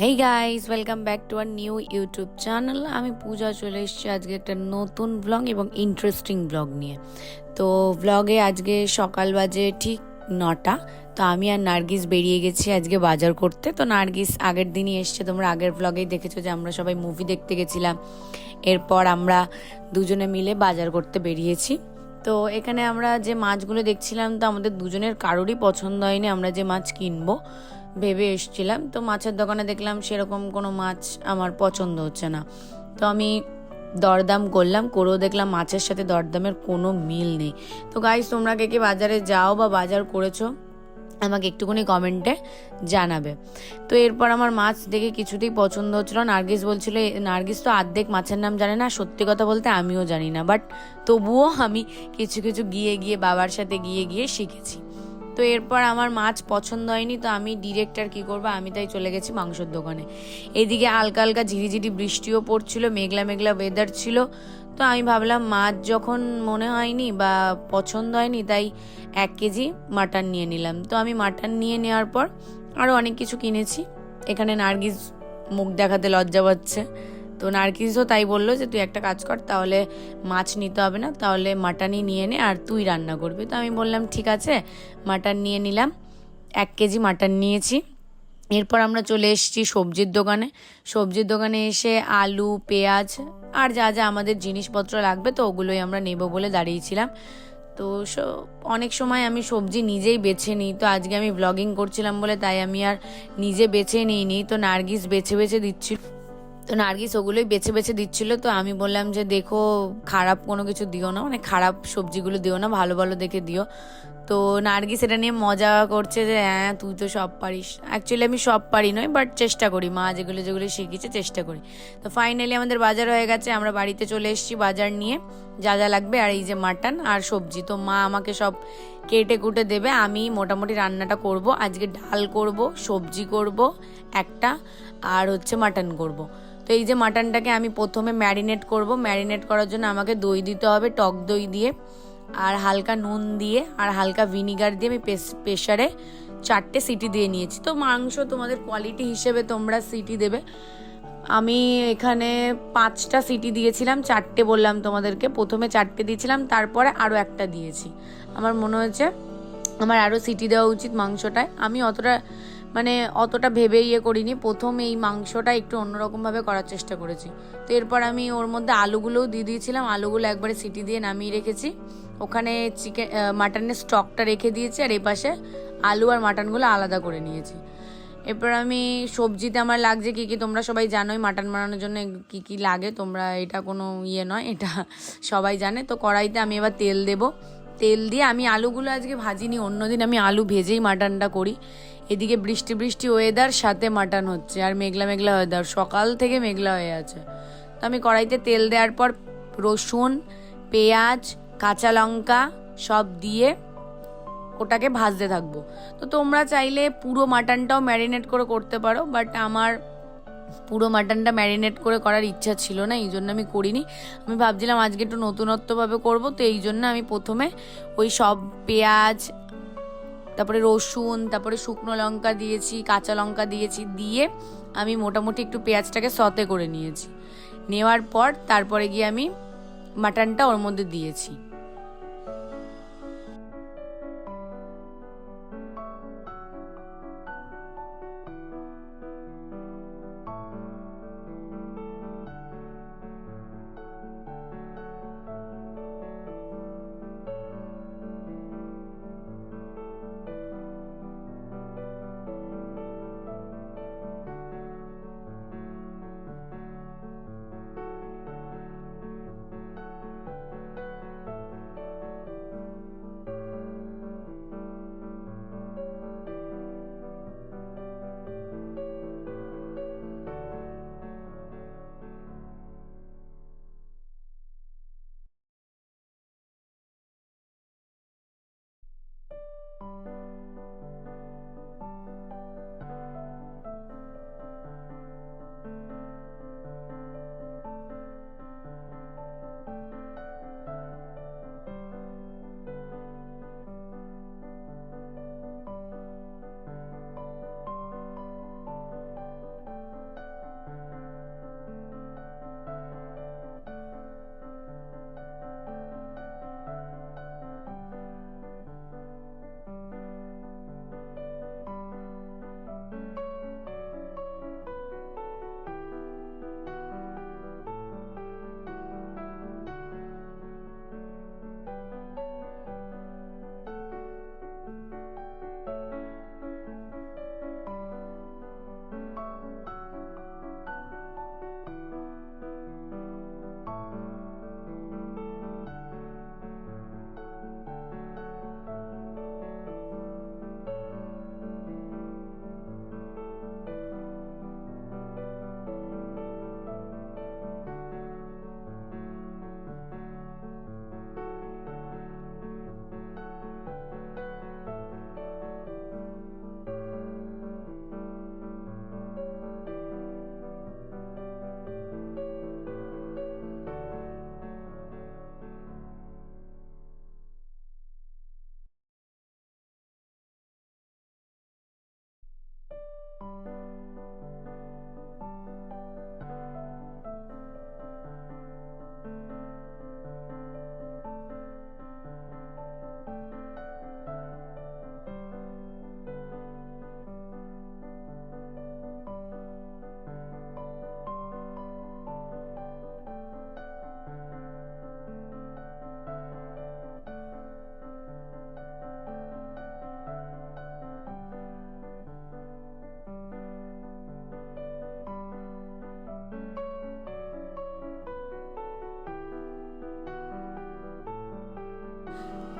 Hey guys, welcome back to our new YouTube channel. আমি পূজা চলে এসেছি আজকে একটা নতুন ব্লগ এবং ইন্টারেস্টিং ব্লগ নিয়ে। তো ব্লগে আজকে সকাল বাজে ঠিক 9টা। তো আমি আর নার্গিস বেরিয়ে গেছি আজকে বাজার করতে। তো নার্গিস আগের দিনই এসছে, তোমরা আগের ব্লগেই দেখেছো যে আমরা সবাই মুভি দেখতে গেছিলাম। এরপর আমরা দুজনে মিলে বাজার করতে বেরিয়েছি। তো এখানে আমরা যে মাছগুলো দেখছিলাম, তো আমাদের দুজনের কারোরই পছন্দ হয়নি আমরা যে মাছ কিনবো ভেবে এসছিলাম। তো মাছের দোকানে দেখলাম সেরকম কোনো মাছ আমার পছন্দ হচ্ছে না। তো আমি দরদাম করলাম, করেও দেখলাম মাছের সাথে দরদামের কোনো মিল নেই। তো গাইস, তোমরা কে কে বাজারে যাও বা বাজার করেছো আমাকে একটুখানি কমেন্টে জানাবে। তো এরপর আমার মাছ দেখে কিছুতেই পছন্দ হচ্ছিল। নার্গিস বলছিল, নার্গিস তো অর্ধেক মাছের নাম জানে না, সত্যি কথা বলতে আমিও জানি না, বাট তবুও আমি কিছু কিছু গিয়ে বাবার সাথে গিয়ে শিখেছি। তো এরপর আমার মাছ পছন্দ হয়নি, তো আমি ডিরেক্ট আর কী করবো, আমি তাই চলে গেছি মাংসের দোকানে। এইদিকে হালকা হালকা ঝিরিঝিরি বৃষ্টিও পড়ছিল, মেঘলা মেঘলা ওয়েদার ছিল। তো আমি ভাবলাম মাছ যখন মনে হয়নি বা পছন্দ হয়নি, তাই 1 কেজি মাটন নিয়ে নিলাম। তো আমি মাটন নিয়ে নেওয়ার পর আরও অনেক কিছু কিনেছি। এখানে নার্গিস মুখ দেখাতে লজ্জা পাচ্ছে, তো নার্গিসও তাই বললো যে তুই একটা কাজ কর, তাহলে মাছ নিতে হবে না, তাহলে মাটনই নিয়ে নে আর তুই রান্না করবি। তো আমি বললাম ঠিক আছে, মাটন নিয়ে নিলাম। 1 কেজি মাটন নিয়েছি। এরপর আমরা চলে এসেছি সবজির দোকানে। সবজির দোকানে এসে আলু, পেঁয়াজ আর যা যা আমাদের জিনিসপত্র লাগবে, তো ওগুলোই আমরা নেব বলে দাঁড়িয়েছিলাম। তো অনেক সময় আমি সবজি নিজেই বেছে নিই, তো আজকে আমি ব্লগিং করছিলাম বলে তাই আমি আর নিজে বেছে নিইনি। তো নার্গিস বেছে দিচ্ছিল, তো নার্গিস ওগুলোই বেছে দিচ্ছিল। তো আমি বললাম যে দেখো, খারাপ কোনো কিছু দিও না, মানে খারাপ সবজিগুলো দিও না, ভালো ভালো দেখে দিও। তো নার্গিস এটা নিয়ে মজা করছে যে হ্যাঁ তুই তো সব পারিস। অ্যাকচুয়ালি আমি সব পারি নয়, বাট চেষ্টা করি, মা যেগুলো যেগুলো শিখিয়েছে চেষ্টা করি। তো ফাইনালি আমাদের বাজার হয়ে গেছে, আমরা বাড়িতে চলে এসেছি বাজার নিয়ে, যা যা লাগবে। আর এই যে মাটন আর সবজি, তো মা আমাকে সব কেটে কুটে দেবে, আমি মোটামুটি রান্নাটা করব। আজকে ডাল করব, সবজি করব একটা, আর হচ্ছে মাটন করব। তো এই যে মাটনটাকে আমি প্রথমে ম্যারিনেট করব। ম্যারিনেট করার জন্য আমাকে দই দিতে হবে, টক দই দিয়ে, আর হালকা নুন দিয়ে আর হালকা ভিনিগার দিয়ে আমি প্রেসারে 4টে সিটি দিয়ে নিয়েছি। তো মাংস তোমাদের কোয়ালিটি হিসেবে তোমরা সিটি দেবে। আমি এখানে 5টা সিটি দিয়েছিলাম, 4টে বললাম তোমাদেরকে, প্রথমে 4টে দিয়েছিলাম, তারপরে আরও একটা দিয়েছি। আমার মনে হয়েছে আমার আরও সিটি দেওয়া উচিত মাংসটায়। আমি অতটা ভেবে করিনি, প্রথম এই মাংসটা একটু অন্যরকমভাবে করার চেষ্টা করেছি। তো এরপর আমি ওর মধ্যে আলুগুলোও দিয়ে দিয়েছিলাম, আলুগুলো একবারে সিটি দিয়ে নামিয়ে রেখেছি। ওখানে মাটনের স্টকটা রেখে দিয়েছি, আর এই পাশে আলু আর মাটনগুলো আলাদা করে নিয়েছি। এরপর আমি সবজিতে আমার লাগছে কী কী তোমরা সবাই জানোই, মাটন বানানোর জন্য কী কী লাগে, তোমরা এটা কোনো নয়, এটা সবাই জানে। তো কড়াইতে আমি এবার তেল দেবো। তেল দিয়ে আমি আলুগুলো আজকে ভাজিনি, অন্যদিন আমি আলু ভেজেই মাটনটা করি। এদিকে বৃষ্টি ওয়েদার, সাথে মাটন হচ্ছে, আর মেঘলা মেঘলা ওয়েদার, সকাল থেকে মেঘলা হয়ে আছে। তো আমি কড়াইতে তেল দেওয়ার পর রসুন, পেঁয়াজ, কাঁচা লঙ্কা সব দিয়ে ওটাকে ভাজতে থাকবো। তো তোমরা চাইলে পুরো মাটনটাও ম্যারিনেট করে করতে পারো, বাট আমার পুরো মাটনটা ম্যারিনেট করে করার ইচ্ছা ছিল না, এই জন্য আমি করিনি। আমি ভাবছিলাম আজকে একটু নতুনত্বভাবে করবো, তো এই জন্য আমি প্রথমে ওই সব পেঁয়াজ, তারপরে রসুন, তারপরে শুকনো লঙ্কা দিয়েছি, কাঁচা লঙ্কা দিয়েছি, দিয়ে আমি মোটামুটি একটু পেঁয়াজটাকে সতে করে নিয়েছি। নেওয়ার পর তারপরে গিয়ে আমি মাটনটা ওর মধ্যে দিয়েছি।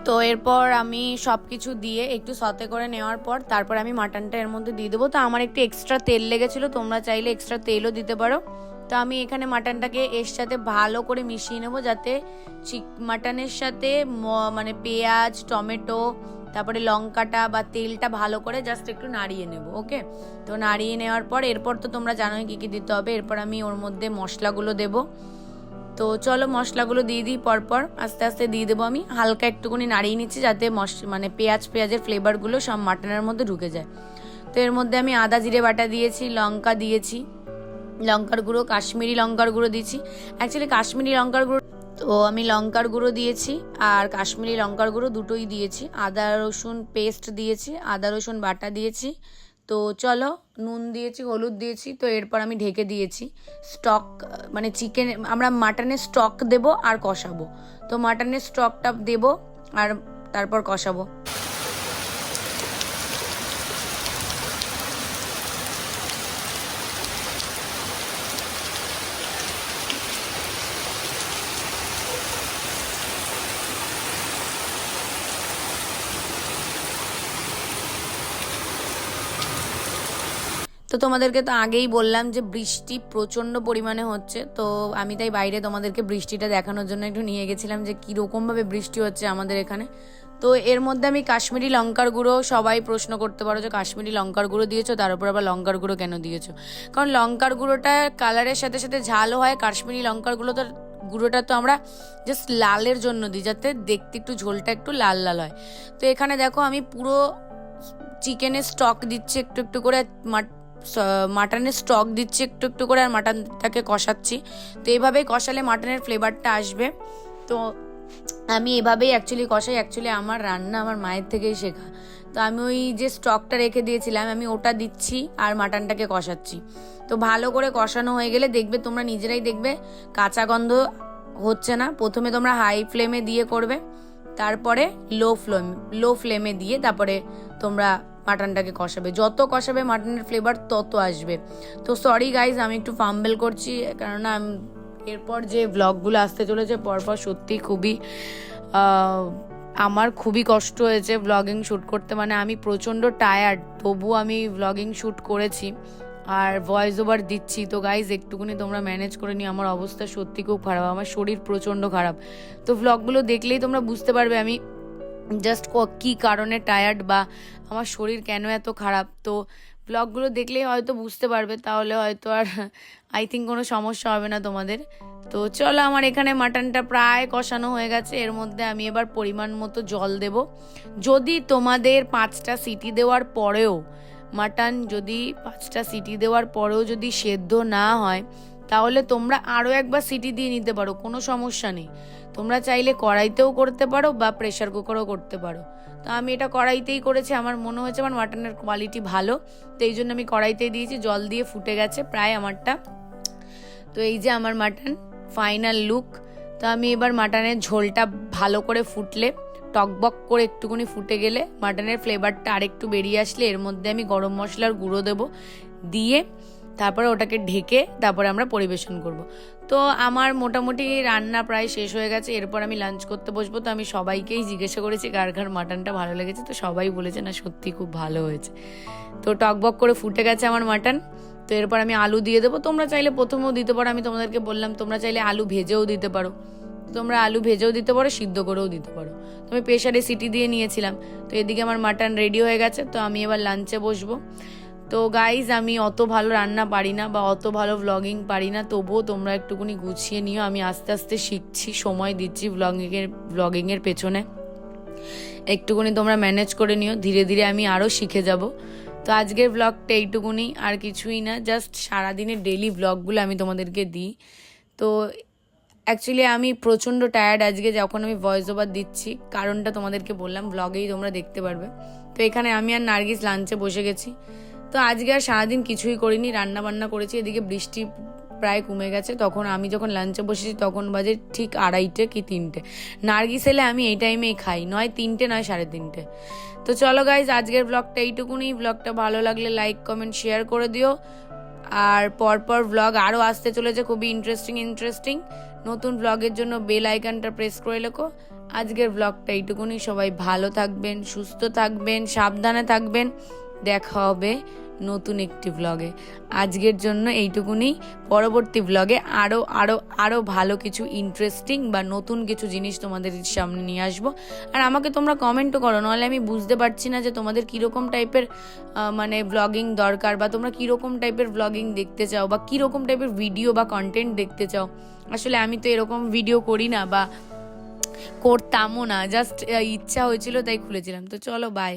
তো এরপর আমি সব কিছু দিয়ে একটু সতে করে নেওয়ার পর তারপর আমি মাটনটা এর মধ্যে দিয়ে দেবো। তো আমার একটু এক্সট্রা তেল লেগেছিলো, তোমরা চাইলে এক্সট্রা তেলও দিতে পারো। তো আমি এখানে মাটনটাকে এর সাথে ভালো করে মিশিয়ে নেবো, যাতে মাটনের সাথে মানে পেঁয়াজ, টমেটো, তারপরে লঙ্কাটা বা তেলটা ভালো করে জাস্ট একটু নাড়িয়ে নেবো। ওকে, তো নাড়িয়ে নেওয়ার পর এরপর তো তোমরা জানোই কী কী দিতে হবে। এরপর আমি ওর মধ্যে মশলাগুলো দেবো। তো চলো মশলাগুলো দিয়ে দিই, পরপর আস্তে আস্তে দিয়ে দেবো। আমি হালকা একটুখানি নাড়িয়ে নিচ্ছি যাতে মানে পেঁয়াজের ফ্লেভারগুলো সব মাটনের মধ্যে ঢুকে যায়। তো এর মধ্যে আমি আদা জিরে বাটা দিয়েছি, লঙ্কা দিয়েছি, লঙ্কার গুঁড়ো, কাশ্মীরি লঙ্কার গুঁড়ো দিয়েছি। অ্যাকচুয়ালি কাশ্মীরি লঙ্কার গুঁড়ো, তো আমি লঙ্কার গুঁড়ো দিয়েছি আর কাশ্মীরি লঙ্কার গুঁড়ো দুটোই দিয়েছি। আদা রসুন পেস্ট দিয়েছি, আদা রসুন বাটা দিয়েছি। তো চলো, নুন দিয়েছি, হলুদ দিয়েছি। তো এরপর আমি ঢেকে দিয়েছি। স্টক মানে চিকেন, আমরা মাটনের স্টক দেব আর কষাবো। তো মাটনের স্টকটা দেব আর তারপর কষাবো। তো তোমাদেরকে তো আগেই বললাম যে বৃষ্টি প্রচণ্ড পরিমাণে হচ্ছে, তো আমি তাই বাইরে তোমাদেরকে বৃষ্টিটা দেখানোর জন্য একটু নিয়ে গেছিলাম যে কীরকমভাবে বৃষ্টি হচ্ছে আমাদের এখানে। তো এর মধ্যে আমি কাশ্মীরি লঙ্কার গুঁড়ো, সবাই প্রশ্ন করতে পারো যে কাশ্মীরি লঙ্কার গুঁড়ো দিয়েছো, তার উপর আবার লঙ্কার গুঁড়ো কেন দিয়েছো? কারণ লঙ্কার গুঁড়োটা কালারের সাথে সাথে ঝালও হয়। কাশ্মীরি লঙ্কার গুঁড়োটা তো আমরা জাস্ট লালের জন্য দিই, যাতে দেখতে একটু ঝোলটা একটু লাল লাল হয়। তো এখানে দেখো আমি পুরো চিকেনের স্টক দিচ্ছি একটু একটু করে, মাটনের স্টক দিচ্ছি একটু একটু করে, আর মাটনটাকে কষাচ্ছি। তো এইভাবেই কষালে মাটনের ফ্লেভারটা আসবে। তো আমি এভাবেই অ্যাকচুয়ালি কষাই। অ্যাকচুয়ালি আমার রান্না আমার মায়ের থেকেই শেখা। তো আমি ওই যে স্টকটা রেখে দিয়েছিলাম আমি ওটা দিচ্ছি আর মাটনটাকে কষাচ্ছি। তো ভালো করে কষানো হয়ে গেলে দেখবে, তোমরা নিজেরাই দেখবে কাঁচা গন্ধ হচ্ছে না। প্রথমে তোমরা হাই ফ্লেমে দিয়ে করবে, তারপরে লো ফ্লেমে দিয়ে তারপরে তোমরা মাটনটাকে কষাবে। যত কষাবে মাটনের ফ্লেভার তত আসবে। তো সরি গাইজ, আমি একটু ফাম্বেল করছি, কেননা এরপর যে ব্লগগুলো আসতে চলেছে পরপর সত্যি আমার খুবই কষ্ট হয়েছে ব্লগিং শ্যুট করতে। মানে আমি প্রচণ্ড টায়ার্ড, তবু আমি ব্লগিং শ্যুট করেছি আর ভয়েস ওভার দিচ্ছি। তো গাইজ একটুকুনি তোমরা ম্যানেজ করে নিও, আমার অবস্থা সত্যি খুব খারাপ, আমার শরীর প্রচণ্ড খারাপ। তো ব্লগগুলো দেখলেই তোমরা বুঝতে পারবে আমি জাস্ট কী কারণে টায়ার্ড বা আমার শরীর কেন এত খারাপ। তো ব্লগগুলো দেখলেই হয়তো বুঝতে পারবে, তাহলে হয়তো আর আই থিঙ্ক কোনো সমস্যা হবে না তোমাদের। তো চলো, আমার এখানে মাটনটা প্রায় কষানো হয়ে গেছে। এর মধ্যে আমি এবার পরিমাণ মতো জল দেব। যদি তোমাদের 5টা সিটি দেওয়ার পরেও মাটন যদি 5টা সিটি দেওয়ার পরেও যদি সেদ্ধ না হয়, তাহলে তোমরা আরও একবার সিটি দিয়ে নিতে পারো, কোনো সমস্যা নেই। তোমরা চাইলে কড়াইতেও করতে পারো বা প্রেশার কুকারও করতে পারো। তো আমি এটা কড়াইতেই করেছি, আমার মনে হয়েছে আমার মাটনের কোয়ালিটি ভালো, তো এই জন্য আমি কড়াইতেই দিয়েছি। জল দিয়ে ফুটে গেছে প্রায় আমারটা। তো এই যে আমার মাটন ফাইনাল লুক। তো আমি এবার মাটনের ঝোলটা ভালো করে ফুটলে, টকবক করে একটুখানি ফুটে গেলে, মাটনের ফ্লেভারটা আরেকটু বেরিয়ে আসলে এর মধ্যে আমি গরম মশলার গুঁড়ো দেবো, দিয়ে তারপরে ওটাকে ঢেকে তারপরে আমরা পরিবেশন করব। তো আমার মোটামুটি রান্না প্রায় শেষ হয়ে গেছে। এরপর আমি লাঞ্চ করতে বসবো। তো আমি সবাইকেই জিজ্ঞাসা করেছি কার কার মাটনটা ভালো লেগেছে, তো সবাই বলেছে না সত্যি খুব ভালো হয়েছে। তো টকবক করে ফুটে গেছে আমার মাটন। তো এরপর আমি আলু দিয়ে দেবো। তোমরা চাইলে প্রথমেও দিতে পারো, আমি তোমাদেরকে বললাম তোমরা চাইলে আলু ভেজেও দিতে পারো। তোমরা আলু ভেজেও দিতে পারো, সিদ্ধ করেও দিতে পারো। তো আমি প্রেশারে সিটি দিয়ে নিয়েছিলাম। তো এদিকে আমার মাটন রেডি হয়ে গেছে। তো আমি এবার লাঞ্চে বসবো। তো গাইজ, আমি অত ভালো রান্না পারি না বা অত ভালো ভ্লগিং পারি না, তবুও তোমরা একটুকুনি গুছিয়ে নিও। আমি আস্তে আস্তে শিখছি, সময় দিচ্ছি ব্লগিংয়ের পেছনে। একটুকুনি তোমরা ম্যানেজ করে নিও, ধীরে ধীরে আমি আরও শিখে যাব। তো আজকের ব্লগটা এইটুকুনি, আর কিছুই না, জাস্ট সারাদিনের ডেলি ব্লগগুলো আমি তোমাদেরকে দিই। তো অ্যাকচুয়ালি আমি প্রচণ্ড টায়ার্ড আজকে যখন আমি ভয়েস ওভার দিচ্ছি, কারণটা তোমাদেরকে বললাম, ব্লগেই তোমরা দেখতে পারবে। তো এখানে আমি আর নার্গিস লাঞ্চে বসে গেছি। তো আজকে আর সারাদিন কিছুই করিনি, রান্না বান্না করেছি। এদিকে বৃষ্টি প্রায় কমে গেছে। তখন আমি যখন লাঞ্চে বসেছি তখন বাজে ঠিক 2:30 কি 3টে। নার্গিস এলে আমি এই টাইমেই খাই, নয় 3টে নয় 3:30। তো চলো গাইজ, আজকের ব্লগটা এইটুকুনি। ব্লগটা ভালো লাগলে লাইক কমেন্ট শেয়ার করে দিও। আর পরপর ব্লগ আরও আসতে চলেছে, খুবই ইন্টারেস্টিং। নতুন ব্লগের জন্য বেল আইকনটা প্রেস করে লেখো। আজকের ব্লগটা এইটুকুনি। সবাই ভালো থাকবেন, সুস্থ থাকবেন, সাবধানে থাকবেন। দেখা হবে নতুন একটি ব্লগে। আজকের জন্য এইটুকুনি। পরবর্তী ব্লগে আরও ভালো কিছু ইন্টারেস্টিং বা নতুন কিছু জিনিস তোমাদের সামনে নিয়ে আসবো। আর আমাকে তোমরা কমেন্টও করো, নাহলে আমি বুঝতে পারছি না যে তোমাদের কীরকম টাইপের মানে ব্লগিং দরকার, বা তোমরা কীরকম টাইপের ব্লগিং দেখতে চাও, বা কীরকম টাইপের ভিডিও বা কন্টেন্ট দেখতে চাও। আসলে আমি তো এরকম ভিডিও করি না বা করতামও না, জাস্ট ইচ্ছা হয়েছিল তাই খুলেছিলাম। তো চলো, বাই।